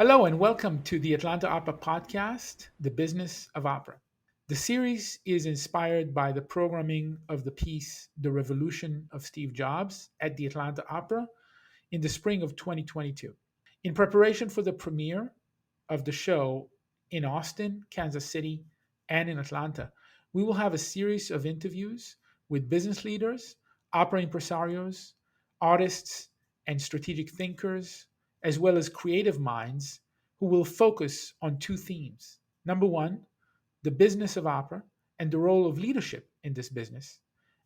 Hello and welcome to the Atlanta Opera Podcast, The Business of Opera. The series is inspired by the programming of the piece The Revolution of Steve Jobs at the Atlanta Opera in the spring of 2022. In preparation for the premiere of the show in Austin, Kansas City, and in Atlanta, we will have a series of interviews with business leaders, opera impresarios, artists, and strategic thinkers, as well as creative minds who will focus on two themes. Number one, the business of opera and the role of leadership in this business.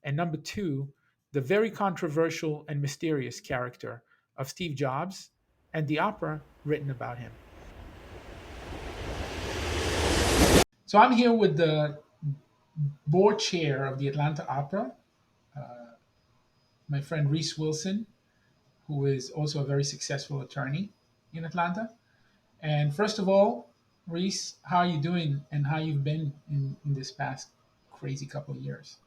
And number two, the very controversial and mysterious character of Steve Jobs and the opera written about him. So I'm here with the board chair of the Atlanta Opera, my friend Rhys Wilson, who is also a very successful attorney in Atlanta. And first of all, Rhys, how are you doing and how you've been in this past crazy couple of years?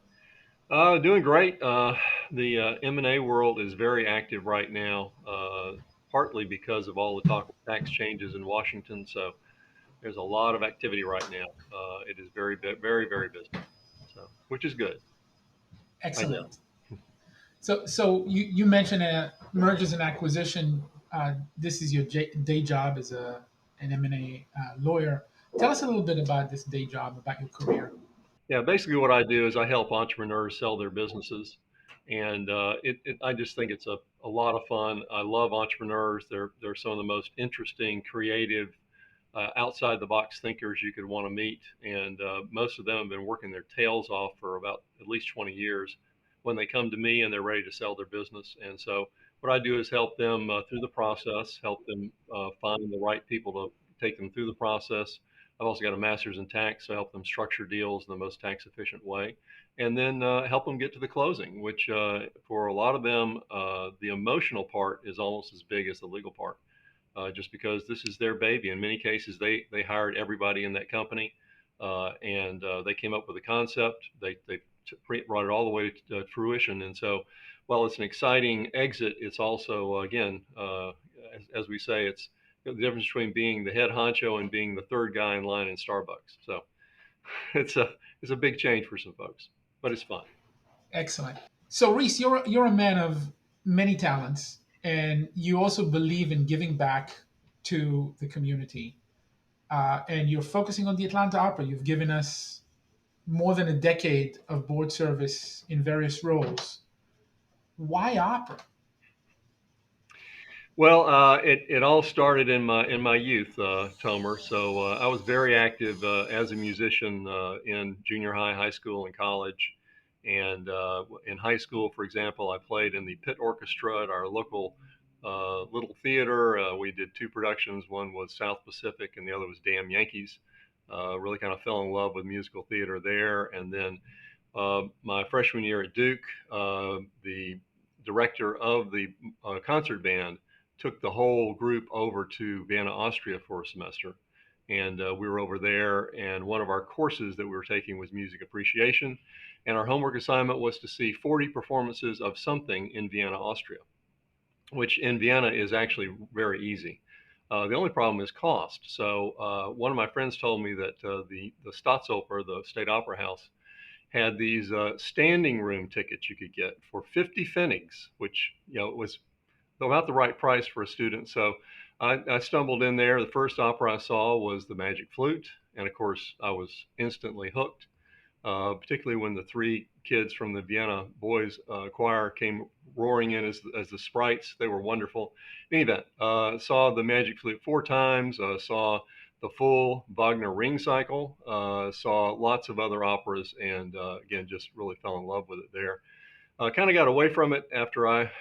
Doing great. The M&A world is very active right now, partly because of all the talk of tax changes in Washington. So there's a lot of activity right now. It is very, very busy. So, which is good, I guess. Excellent. So you mentioned mergers and acquisition. This is your day job as an M&A lawyer. Tell us a little bit about this day job, about your career. Yeah, basically what I do is I help entrepreneurs sell their businesses, and I just think it's a lot of fun. I love entrepreneurs. They're some of the most interesting, creative, outside the box thinkers you could want to meet. And most of them have been working their tails off for about at least 20 years when they come to me and they're ready to sell their business. And so what I do is help them through the process, help them find the right people to take them through the process. I've also got a master's in tax, so I help them structure deals in the most tax efficient way, and then help them get to the closing, which for a lot of them, the emotional part is almost as big as the legal part, just because this is their baby. In many cases, they hired everybody in that company, and they came up with a concept. They brought it all the way to fruition, and so while it's an exciting exit, it's also again, as we say, it's the difference between being the head honcho and being the third guy in line in Starbucks. So it's a big change for some folks, but it's fun. Excellent. So Reese, you're a man of many talents, and you also believe in giving back to the community. And you're focusing on the Atlanta Opera. You've given us more than a decade of board service in various roles. Why opera? Well, it all started in my youth, Tomer. So I was very active as a musician in junior high, high school, and college. And in high school, for example, I played in the pit orchestra at our local little theater. We did two productions. One was South Pacific, and the other was Damn Yankees. Really kind of fell in love with musical theater there. And then my freshman year at Duke, the director of the concert band took the whole group over to Vienna, Austria for a semester. And we were over there, and one of our courses that we were taking was music appreciation. And our homework assignment was to see 40 performances of something in Vienna, Austria, which in Vienna is actually very easy. The only problem is cost. So one of my friends told me that the Staatsoper, the State Opera House, had these standing room tickets you could get for 50 pfennigs, which was about the right price for a student. So I stumbled in there. The first opera I saw was The Magic Flute, and of course I was instantly hooked. Particularly when the three kids from the Vienna Boys Choir came roaring in as the sprites. They were wonderful. In any event, saw the Magic Flute four times, saw the full Wagner Ring Cycle, saw lots of other operas, and again, just really fell in love with it there. Kind of got away from it after I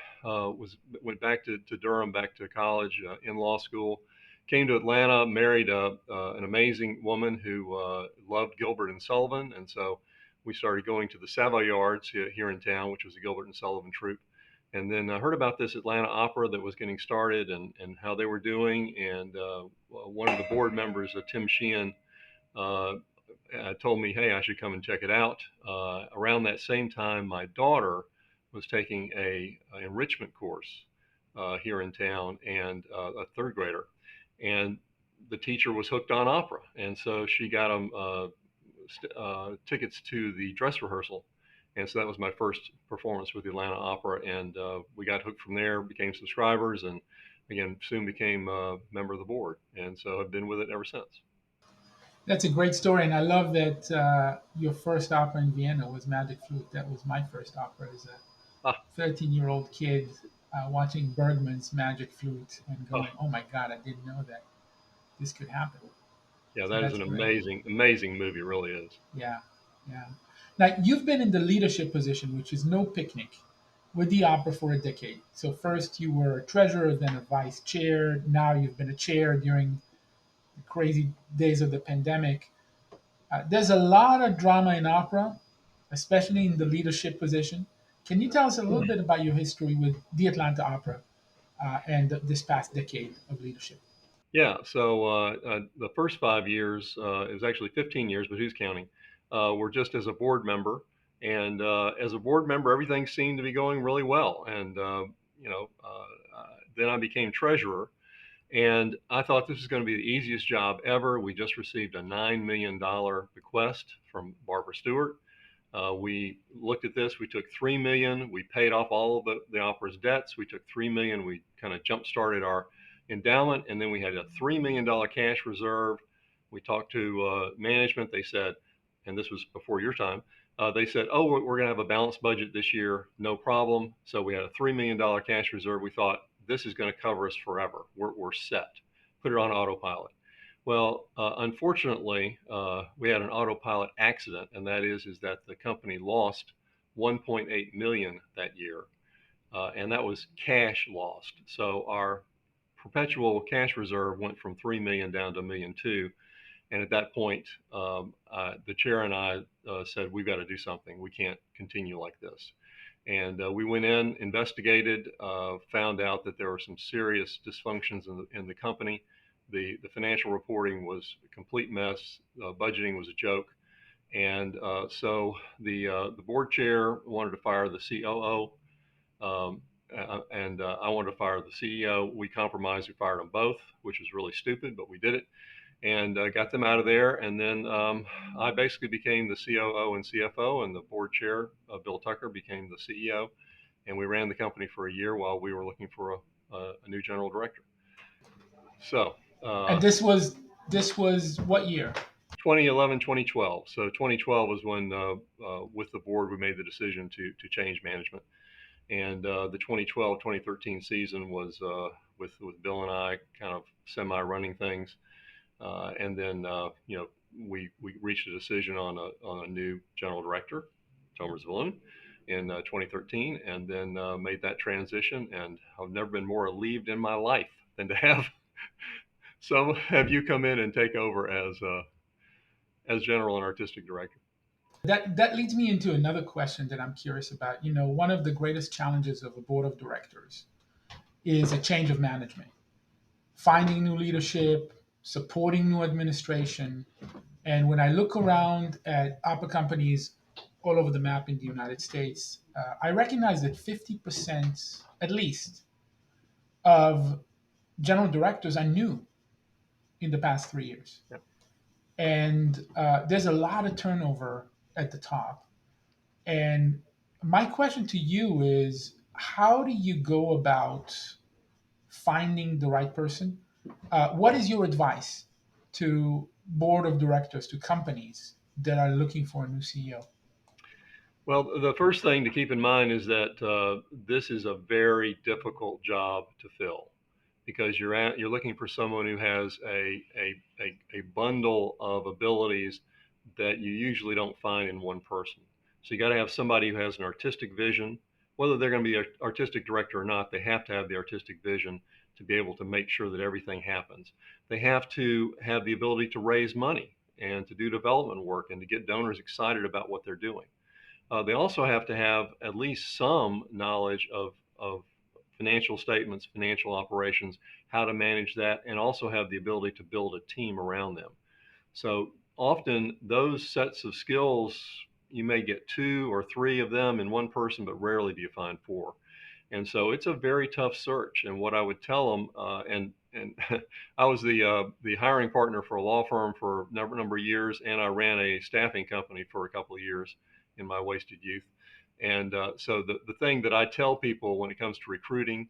went back to Durham, back to college in law school. Came to Atlanta, married an amazing woman who loved Gilbert and Sullivan, and so we started going to the Savoyards here in town, which was the Gilbert and Sullivan troupe. And then I heard about this Atlanta opera that was getting started and how they were doing. And one of the board members, Tim Sheehan, uh, told me, hey, I should come and check it out. Around that same time, my daughter was taking a enrichment course here in town, and a third grader. and the teacher was hooked on opera, and so she got him tickets to the dress rehearsal. And so that was my first performance with the Atlanta Opera, and we got hooked from there, became subscribers, and again soon became a member of the board, and so I've been with it ever since. That's a great story, and I love that your first opera in Vienna was Magic Flute. That was my first opera as a Ah, 13-year-old kid watching Bergman's Magic Flute and oh, going, "Oh my God, I didn't know that this could happen." yeah, So that is that's an great. amazing, amazing movie, really is. Yeah, yeah. Now you've been in the leadership position, which is no picnic, with the opera for a decade. So first you were a treasurer, then a vice chair. Now you've been a chair during the crazy days of the pandemic. There's a lot of drama in opera, especially in the leadership position. Can you tell us a little bit about your history with the Atlanta Opera and this past decade of leadership? Yeah, so the first 5 years, it was actually 15 years, but who's counting? Were just as a board member. And as a board member, everything seemed to be going really well. And, then I became treasurer. And I thought this was going to be the easiest job ever. We just received a $9 million bequest from Barbara Stewart. We looked at this. We took 3 million. We paid off all of the opera's debts. We took 3 million. We kind of jump started our endowment, and then we had a $3 million cash reserve. We talked to management. They said, and this was before your time. They said, "Oh, we're going to have a balanced budget this year, no problem." So we had a $3 million cash reserve. We thought this is going to cover us forever. We're set. Put it on autopilot. Well, unfortunately, we had an autopilot accident, and that is that the company lost 1.8 million that year, and that was cash lost. So our perpetual cash reserve went from 3 million down to 1.2 million, and at that point, the chair and I said we've got to do something. We can't continue like this. And we went in, investigated, found out that there were some serious dysfunctions in the company. The financial reporting was a complete mess. Budgeting was a joke. And so the board chair wanted to fire the COO, and I wanted to fire the CEO. We compromised. We fired them both, which was really stupid, but we did it and got them out of there. And then I basically became the COO and CFO, and the board chair, Bill Tucker, became the CEO. And we ran the company for a year while we were looking for a new general director. So And uh, this was what year? 2011, 2012. So 2012 was when, with the board, we made the decision to change management. And the 2012, 2013 season was with Bill and I kind of semi running things. And then, we reached a decision on a new general director, Tomer Zvulun, in 2013, and then made that transition. And I've never been more relieved in my life than to have have you come in and take over as general and artistic director. That leads me into another question that I'm curious about. One of the greatest challenges of a board of directors is a change of management, finding new leadership, supporting new administration. And when I look around at opera companies all over the map in the United States, I recognize that 50% at least of general directors are new in the past 3 years. Yeah. And there's a lot of turnover at the top. And my question to you is, how do you go about finding the right person? What is your advice to board of directors, to companies that are looking for a new CEO? Well, the first thing to keep in mind is that this is a very difficult job to fill because you're looking for someone who has a bundle of abilities that you usually don't find in one person. So you got to have somebody who has an artistic vision. Whether they're going to be an artistic director or not, they have to have the artistic vision to be able to make sure that everything happens. They have to have the ability to raise money and to do development work and to get donors excited about what they're doing. They also have to have at least some knowledge of financial statements, financial operations, how to manage that, and also have the ability to build a team around them. So often those sets of skills, you may get two or three of them in one person, but rarely do you find four. And so it's a very tough search. And what I would tell them, and and I was the hiring partner for a law firm for a number of years, and I ran a staffing company for a couple of years in my wasted youth. And so the thing that I tell people when it comes to recruiting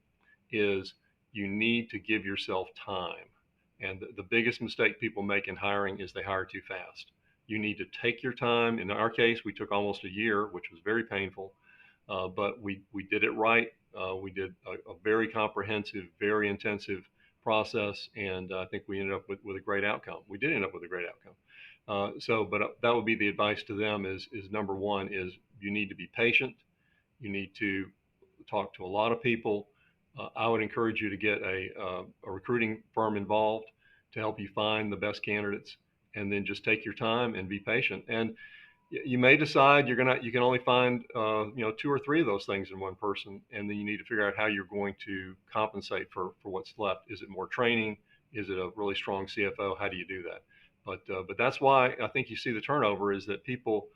is you need to give yourself time. And the biggest mistake people make in hiring is they hire too fast. You need to take your time. In our case, we took almost a year, which was very painful, but we did it right. We did a very comprehensive, very intensive process, and I think we ended up with a great outcome. We did end up with a great outcome. But that would be the advice to them is number one is you need to be patient. You need to talk to a lot of people. I would encourage you to get a recruiting firm involved to help you find the best candidates, and then just take your time and be patient. And you may decide you can only find two or three of those things in one person, and then you need to figure out how you're going to compensate for what's left. Is it more training? Is it a really strong CFO? How do you do that? But that's why I think you see the turnover is that people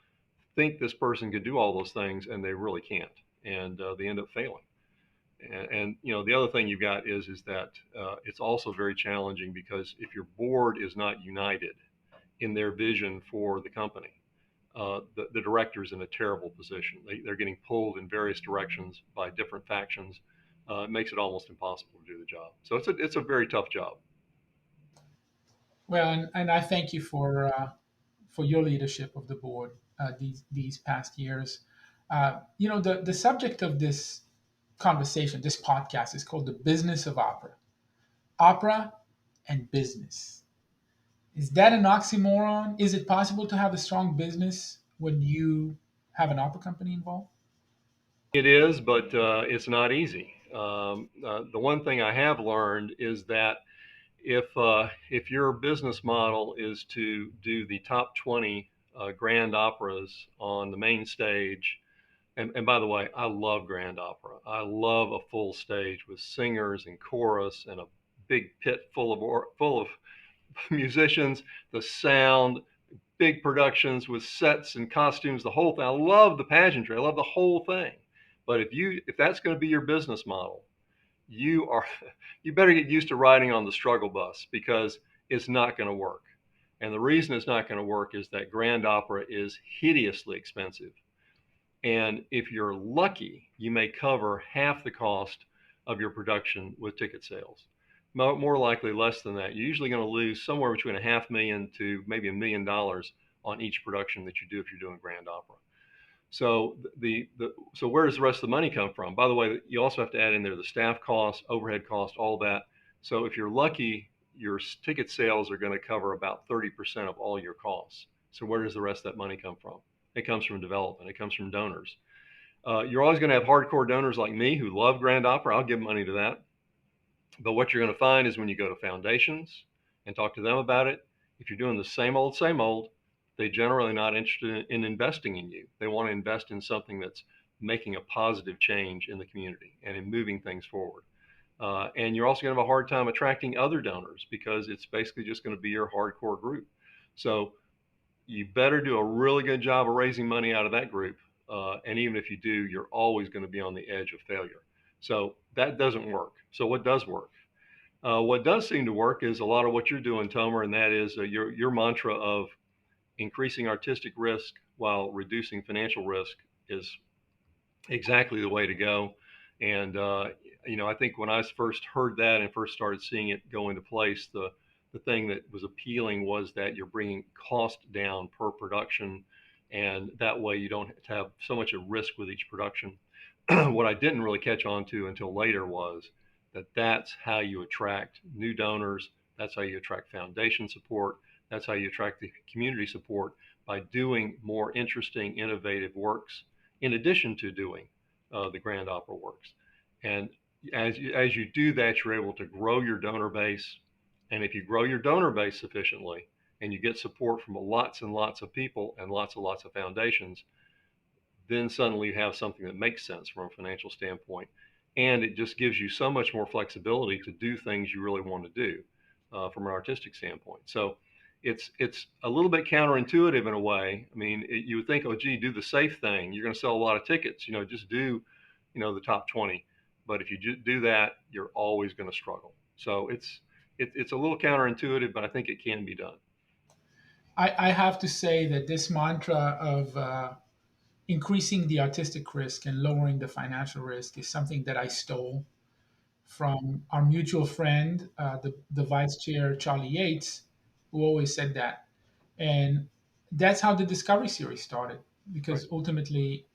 think this person could do all those things and they really can't, and they end up failing. And the other thing you've got is that it's also very challenging because if your board is not united in their vision for the company, the director's in a terrible position. They're getting pulled in various directions by different factions. It makes it almost impossible to do the job. So it's a very tough job. Well, and I thank you for your leadership of the board these past years. The subject of this conversation, this podcast, is called the business of opera. Opera and business. Is that an oxymoron? Is it possible to have a strong business when you have an opera company involved? It is, but it's not easy. The one thing I have learned is that if your business model is to do the top 20 grand operas on the main stage, and by the way, I love grand opera. I love a full stage with singers and chorus and a big pit full of musicians, the sound, big productions with sets and costumes, the whole thing. I love the pageantry. I love the whole thing. But if that's going to be your business model, you are you better get used to riding on the struggle bus because it's not going to work. And the reason it's not going to work is that grand opera is hideously expensive. And if you're lucky, you may cover half the cost of your production with ticket sales. More likely less than that. You're usually going to lose somewhere between a half million to maybe $1 million on each production that you do if you're doing grand opera. So so where does the rest of the money come from? By the way, you also have to add in there the staff costs, overhead costs, all that. So if you're lucky, your ticket sales are going to cover about 30% of all your costs. So where does the rest of that money come from? It comes from development. It comes from donors. You're always going to have hardcore donors like me who love grand opera. I'll give money to that. But what you're going to find is when you go to foundations and talk to them about it, if you're doing the same old, they generally not interested in investing in you. They want to invest in something that's making a positive change in the community and in moving things forward. And you're also going to have a hard time attracting other donors because it's basically just going to be your hardcore group. So you better do a really good job of raising money out of that group. And even if you do, you're always going to be on the edge of failure. So that doesn't work. So what does work? What does seem to work is a lot of what you're doing, Tomer, and that is your mantra of increasing artistic risk while reducing financial risk is exactly the way to go. And I think when I first heard that and first started seeing it go into place, the thing that was appealing was that you're bringing cost down per production, and that way you don't have so much at risk with each production. What I didn't really catch on to until later was that that's how you attract new donors. That's how you attract foundation support. That's how you attract the community support by doing more interesting, innovative works in addition to doing the grand opera works. And as you do that, you're able to grow your donor base. And if you grow your donor base sufficiently and you get support from lots and lots of people and lots of foundations, then suddenly you have something that makes sense from a financial standpoint. And it just gives you so much more flexibility to do things you really want to do from an artistic standpoint. So it's a little bit counterintuitive in a way. I mean, you would think, oh, gee, do the safe thing. You're going to sell a lot of tickets. Just do, the top 20. But if you do that, you're always going to struggle. So it's a little counterintuitive, but I think it can be done. I have to say that this mantra of increasing the artistic risk and lowering the financial risk is something that I stole from our mutual friend, the vice chair, Charlie Yates, who always said that. And that's how the Discovery series started, Right. because ultimately,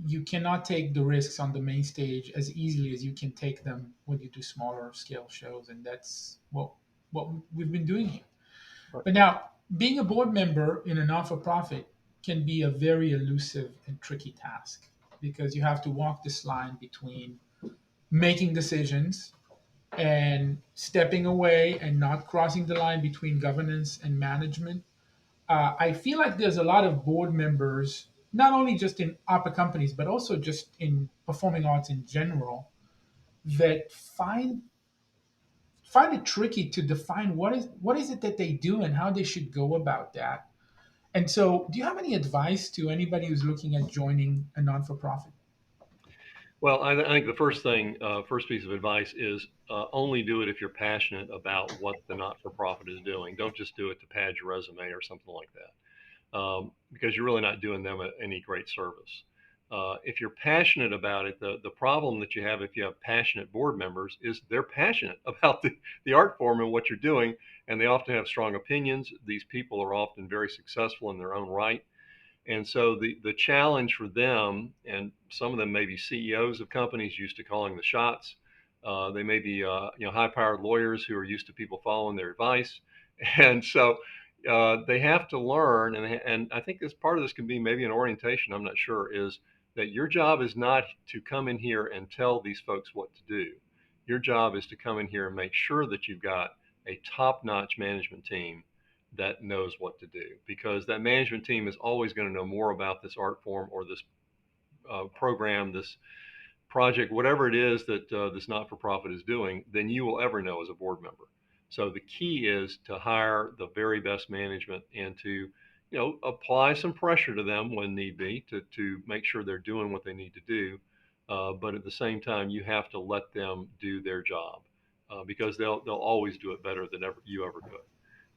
you cannot take the risks on the main stage as easily as you can take them when you do smaller scale shows. And that's what we've been doing here. Right. But now, being a board member in a non for profit can be a very elusive and tricky task because you have to walk this line between making decisions and stepping away and not crossing the line between governance and management. I feel like there's a lot of board members, not only just in opera companies, but also just in performing arts in general, that find it tricky to define what is it that they do and how they should go about that. And so, do you have any advice to anybody who's looking at joining a non for profit? Well, I think the first thing, first piece of advice is only do it if you're passionate about what the not-for-profit is doing. Don't just do it to pad your resume or something like that, because you're really not doing them any great service. If you're passionate about it, the problem that you have if you have passionate board members is they're passionate about the art form and what you're doing, and they often have strong opinions. These people are often very successful in their own right. And so the challenge for them, and some of them may be CEOs of companies used to calling the shots. They may be high-powered lawyers who are used to people following their advice, and so they have to learn. And I think this part of this can be maybe an orientation. I'm not sure. Is that your job is not to come in here and tell these folks what to do. Your job is to come in here and make sure that you've got a top-notch management team that knows what to do, because that management team is always going to know more about this art form or this program, this project, whatever it is that this not-for-profit is doing, than you will ever know as a board member. So the key is to hire the very best management and to, apply some pressure to them when need be to make sure they're doing what they need to do. But at the same time, you have to let them do their job, because they'll always do it better than ever you ever could.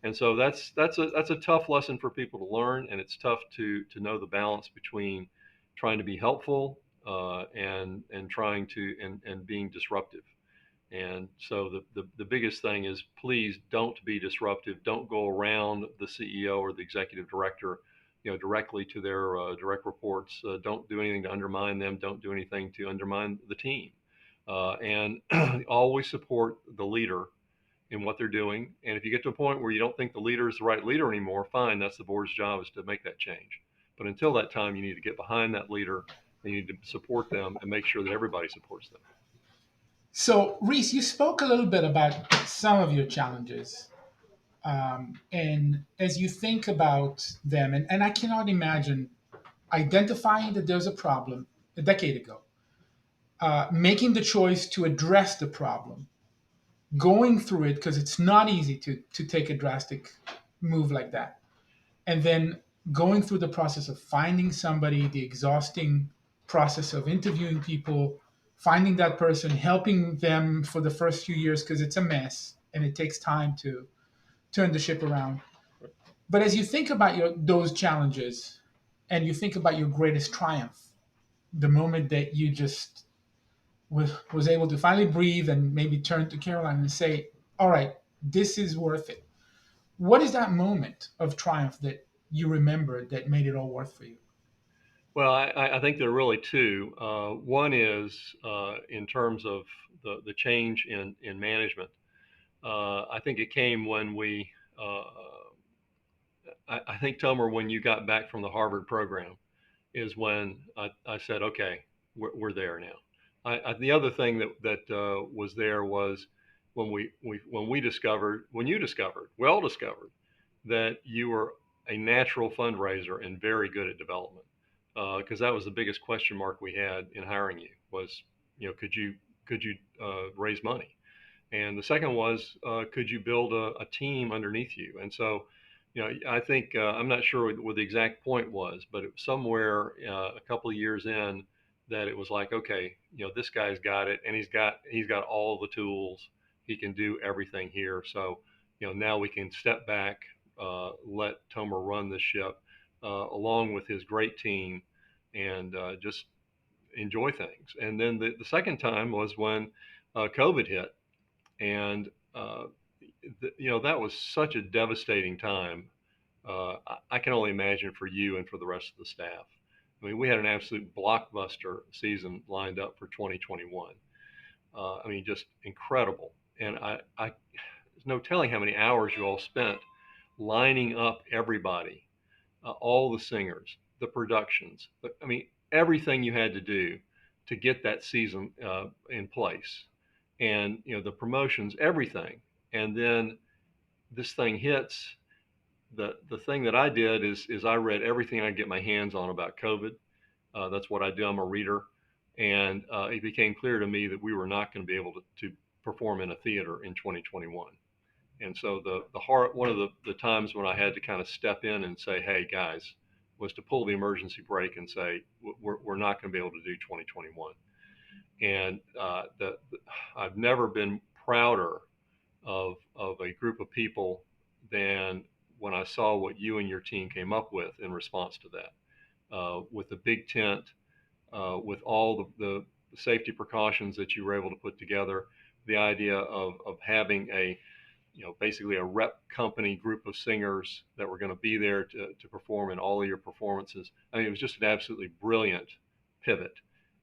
And so that's a tough lesson for people to learn, and it's tough to know the balance between trying to be helpful, and trying to and being disruptive. And so the biggest thing is, please don't be disruptive. Don't go around the CEO or the executive director, directly to their direct reports. Don't do anything to undermine them. Don't do anything to undermine the team. And always support the leader in what they're doing. And if you get to a point where you don't think the leader is the right leader anymore, fine, that's the board's job, is to make that change. But until that time, you need to get behind that leader and you need to support them and make sure that everybody supports them. So, Reese, you spoke a little bit about some of your challenges. And as you think about them, and I cannot imagine identifying that there's a problem a decade ago, making the choice to address the problem, going through it because it's not easy to take a drastic move like that, and then going through the process of finding somebody, the exhausting process of interviewing people, finding that person, helping them for the first few years because it's a mess and it takes time to turn the ship around. But as you think about those challenges and you think about your greatest triumph, the moment that you just was able to finally breathe and maybe turn to Caroline and say, all right, this is worth it. What is that moment of triumph that you remember that made it all worth for you? Well, I think there are really two. One is in terms of the change in management. I think it came when I think, Tomer, when you got back from the Harvard program, is when I said, okay, we're there now. The other thing that was there was when we discovered, when you discovered, well discovered, that you were a natural fundraiser and very good at development. Because that was the biggest question mark we had in hiring you was, could you raise money? And the second was, could you build a team underneath you? And so, I think I'm not sure what the exact point was, but it was somewhere a couple of years in that it was like, okay, this guy's got it, and he's got all the tools. He can do everything here. So, now we can step back, let Tomer run the ship along with his great team, and just enjoy things. And then the second time was when COVID hit, and that was such a devastating time. I can only imagine for you and for the rest of the staff. I mean, we had an absolute blockbuster season lined up for 2021. I mean, just incredible. And there's no telling how many hours you all spent lining up everybody, all the singers, the productions. I mean, everything you had to do to get that season in place, and the promotions, everything. And then this thing hits. The thing that I did is I read everything I could get my hands on about COVID. That's what I do. I'm a reader, and it became clear to me that we were not going to be able to perform in a theater in 2021. And so one of the times when I had to kind of step in and say, "Hey guys," was to pull the emergency brake and say, "We're not going to be able to do 2021." And I've never been prouder of a group of people than when I saw what you and your team came up with in response to that, with the big tent, with all the safety precautions that you were able to put together, the idea of having basically a rep company group of singers that were going to be there to perform in all of your performances. I mean, it was just an absolutely brilliant pivot.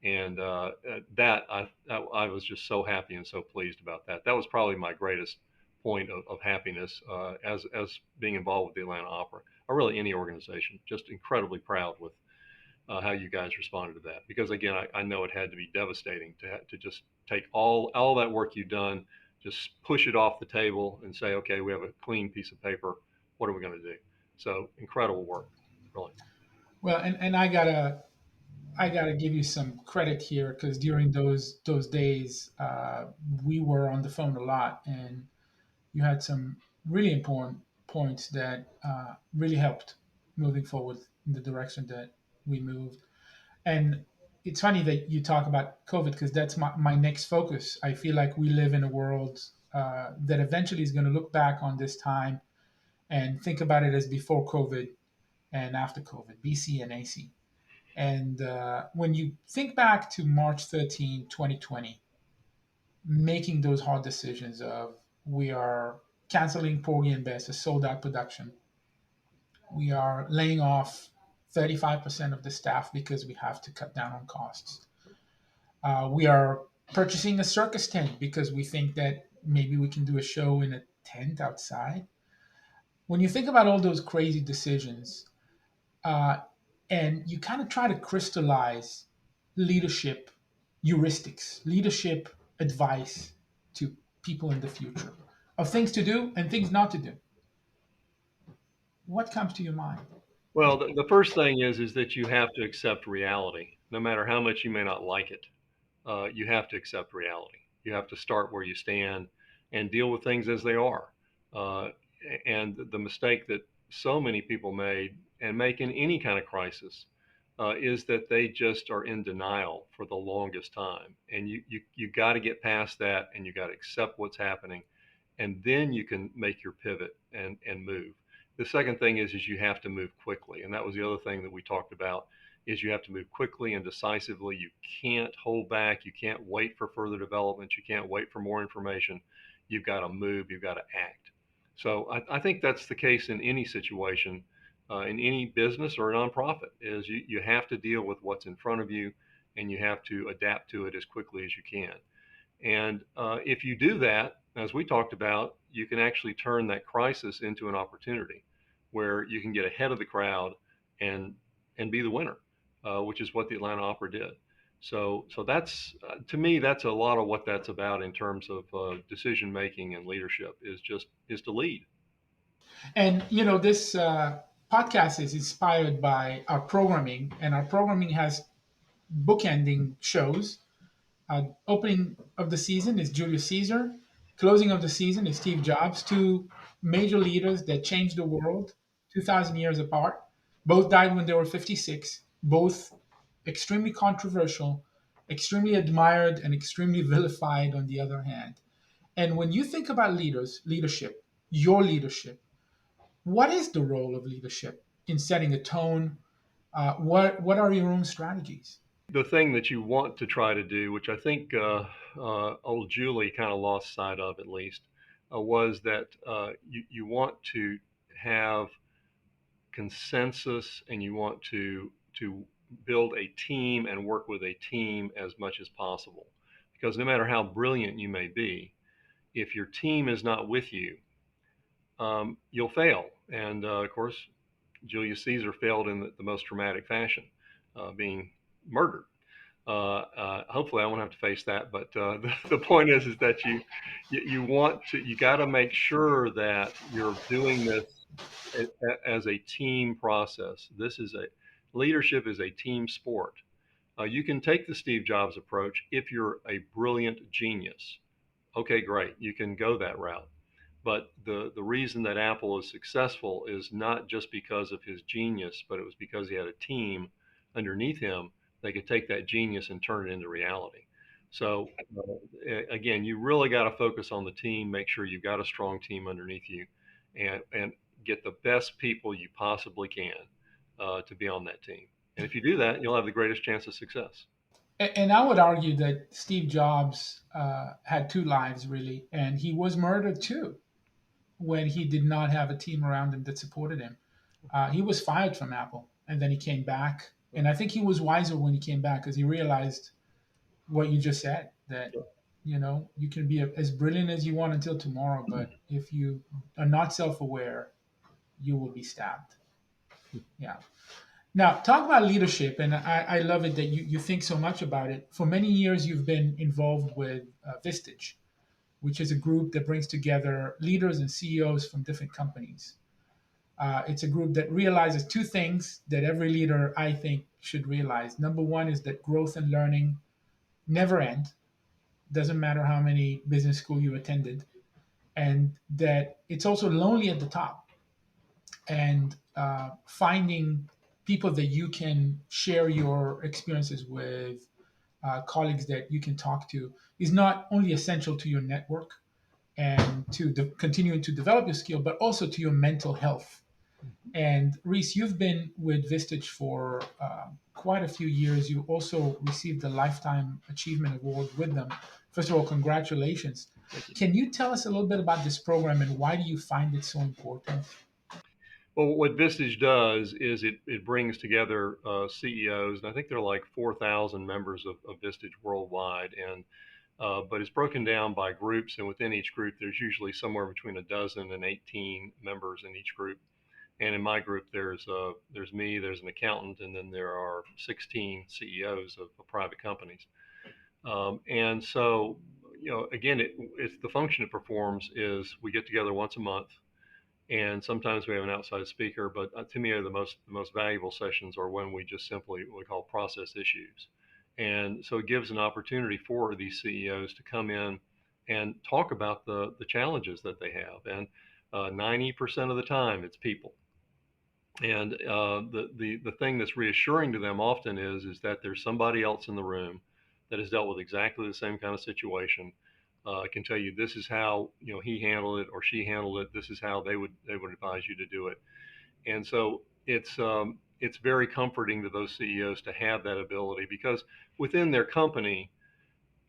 And that I was just so happy and so pleased about that. That was probably my greatest point of happiness as being involved with the Atlanta Opera, or really any organization. Just incredibly proud with how you guys responded to that. Because again, I know it had to be devastating to just take all that work you've done, just push it off the table and say, okay, we have a clean piece of paper. What are we going to do? So incredible work, really. Well, and I gotta give you some credit here because during those days, we were on the phone a lot, and you had some really important points that really helped moving forward in the direction that we moved. And it's funny that you talk about COVID because that's my next focus. I feel like we live in a world that eventually is going to look back on this time and think about it as before COVID and after COVID, BC and AC. And when you think back to March 13, 2020, making those hard decisions of we are canceling Porgy and Bess, a sold out production. We are laying off 35% of the staff because we have to cut down on costs. We are purchasing a circus tent because we think that maybe we can do a show in a tent outside. When you think about all those crazy decisions, uh, and you kind of try to crystallize leadership heuristics, leadership advice to people in the future of things to do and things not to do, what comes to your mind? Well, the first thing is that you have to accept reality, no matter how much you may not like it. You have to accept reality. You have to start where you stand and deal with things as they are. Uh, and the mistake that so many people made and make in any kind of crisis is that they just are in denial for the longest time. And you got to get past that, and you got to accept what's happening, and then you can make your pivot and move. The second thing is you have to move quickly, and that was the other thing that we talked about is you have to move quickly and decisively. You can't hold back. You can't wait for further development. You can't wait for more information. You've got to move. You've got to act. So I think that's the case in any situation, in any business or a nonprofit. Is you have to deal with what's in front of you, and you have to adapt to it as quickly as you can. And if you do that, as we talked about, you can actually turn that crisis into an opportunity where you can get ahead of the crowd and be the winner, which is what the Atlanta Opera did. So that's to me, that's a lot of what that's about in terms of decision making and leadership is to lead. And this podcast is inspired by our programming, and our programming has bookending shows. Opening of the season is Julius Caesar. Closing of the season is Steve Jobs. Two major leaders that changed the world 2,000 years apart. Both died when they were 56. Both extremely controversial, extremely admired, and extremely vilified on the other hand. And when you think about leadership, your leadership, what is the role of leadership in setting a tone? What are your own strategies? The thing that you want to try to do, which I think old Julie kind of lost sight of at least, was that you want to have consensus, and you want to build a team and work with a team as much as possible. Because no matter how brilliant you may be, if your team is not with you, you'll fail. And of course, Julius Caesar failed in the most dramatic fashion, being murdered. Hopefully, I won't have to face that. But the point is that you want to, you got to make sure that you're doing this as a team process. This is a Leadership is a team sport. You can take the Steve Jobs approach if you're a brilliant genius. Okay, great, you can go that route. But the reason that Apple is successful is not just because of his genius, but it was because he had a team underneath him that could take that genius and turn it into reality. So again, you really got to focus on the team. Make sure you've got a strong team underneath you, and get the best people you possibly can to be on that team. And if you do that, you'll have the greatest chance of success. And I would argue that Steve Jobs had two lives, really, and he was murdered too when he did not have a team around him that supported him. He was fired from Apple, and then he came back. And I think he was wiser when he came back because he realized what you just said, that you can be as brilliant as you want until tomorrow, but if you are not self-aware, you will be stabbed. Yeah. Now, talk about leadership, and I love it that you think so much about it. For many years, you've been involved with Vistage, which is a group that brings together leaders and CEOs from different companies. It's a group that realizes two things that every leader, I think, should realize. Number one is that growth and learning never end. Doesn't matter how many business school you attended, and that it's also lonely at the top. And finding people that you can share your experiences with, colleagues that you can talk to, is not only essential to your network and to continuing to develop your skill, but also to your mental health. And Rhys, you've been with Vistage for quite a few years. You also received the Lifetime Achievement Award with them. First of all, congratulations. Thank you. Can you tell us a little bit about this program and why do you find it so important? Well, what Vistage does is it brings together CEOs, and I think there are like 4,000 members of Vistage worldwide, and but it's broken down by groups, and within each group, there's usually somewhere between a dozen and 18 members in each group. And in my group, there's me, there's an accountant, and then there are 16 CEOs of private companies. And so, again, it's the function it performs is we get together once a month, and sometimes we have an outside speaker. But to me, the most valuable sessions are when we just simply what we call process issues, and so it gives an opportunity for these CEOs to come in and talk about the challenges that they have. And 90% of the time, it's people. And the thing that's reassuring to them often is that there's somebody else in the room that has dealt with exactly the same kind of situation. Can tell you this is how he handled it or she handled it. This is how they would advise you to do it. And so it's very comforting to those CEOs to have that ability, because within their company,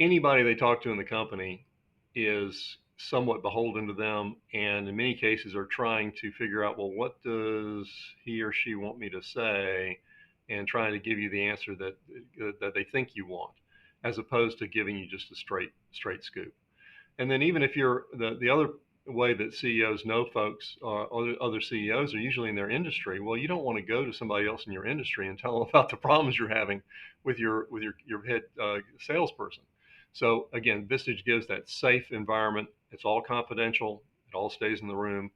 anybody they talk to in the company is somewhat beholden to them, and in many cases are trying to figure out, well, what does he or she want me to say, and trying to give you the answer that they think you want, as opposed to giving you just a straight scoop. And then even if you're the other way that CEOs know folks, other CEOs are usually in their industry. Well, you don't want to go to somebody else in your industry and tell them about the problems you're having with your head salesperson. So again, Vistage gives that safe environment. It's all confidential. It all stays in the room,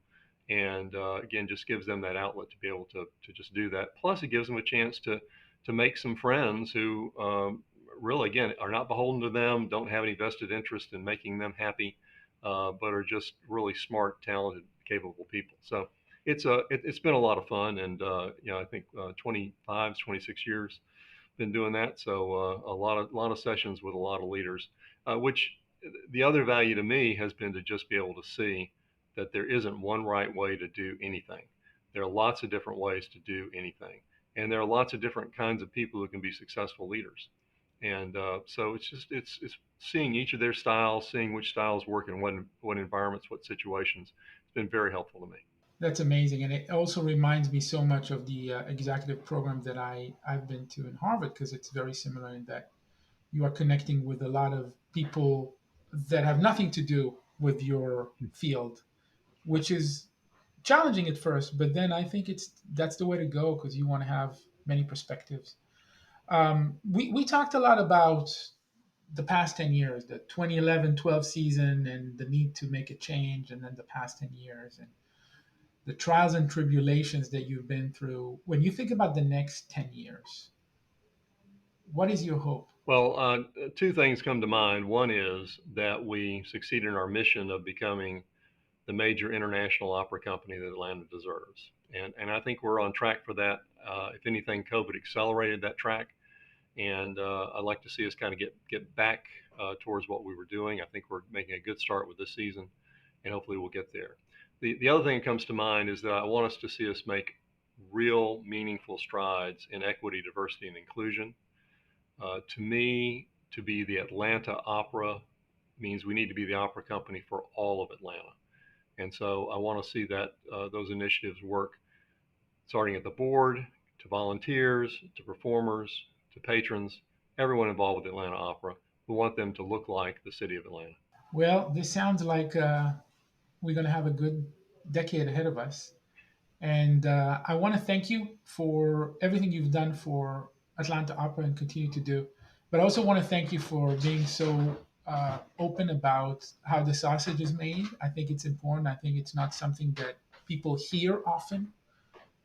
and again, just gives them that outlet to be able to just do that. Plus, it gives them a chance to make some friends who really, again, are not beholden to them, don't have any vested interest in making them happy, but are just really smart, talented, capable people. So it's been a lot of fun, and I think 25, 26 years been doing that. So a lot of sessions with a lot of leaders, which the other value to me has been to just be able to see that there isn't one right way to do anything. There are lots of different ways to do anything, and there are lots of different kinds of people who can be successful leaders. And so it's seeing each of their styles, seeing which styles work in what environments, what situations. It's been very helpful to me. That's amazing, and it also reminds me so much of the executive program that I've been to in Harvard, because it's very similar in that you are connecting with a lot of people that have nothing to do with your field, which is challenging at first, but then I think that's the way to go, because you want to have many perspectives. We talked a lot about the past 10 years, the 2011-12 season, and the need to make a change, and then the past 10 years, and the trials and tribulations that you've been through. When you think about the next 10 years, what is your hope? Well, two things come to mind. One is that we succeed in our mission of becoming the major international opera company that Atlanta deserves. And I think we're on track for that. If anything, COVID accelerated that track. And I'd like to see us kind of get back towards what we were doing. I think we're making a good start with this season, and hopefully we'll get there. The other thing that comes to mind is that I want us to see us make real meaningful strides in equity, diversity, and inclusion. To me, to be the Atlanta Opera means we need to be the opera company for all of Atlanta. And so I want to see that those initiatives work starting at the board, to volunteers, to performers, to patrons, everyone involved with Atlanta Opera. We want them to look like the city of Atlanta. Well, this sounds like we're going to have a good decade ahead of us. And I want to thank you for everything you've done for Atlanta Opera and continue to do. But I also want to thank you for being so open about how the sausage is made. I think it's important. I think it's not something that people hear often.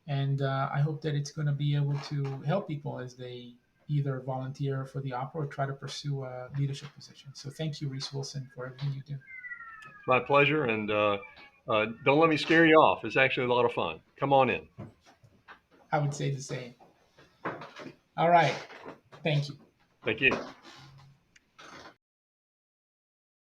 And I hope that it's going to be able to help people as they either volunteer for the opera or try to pursue a leadership position. So thank you, Rhys Wilson, for everything you do. It's my pleasure, and don't let me scare you off. It's actually a lot of fun. Come on in. I would say the same. All right. Thank you. Thank you.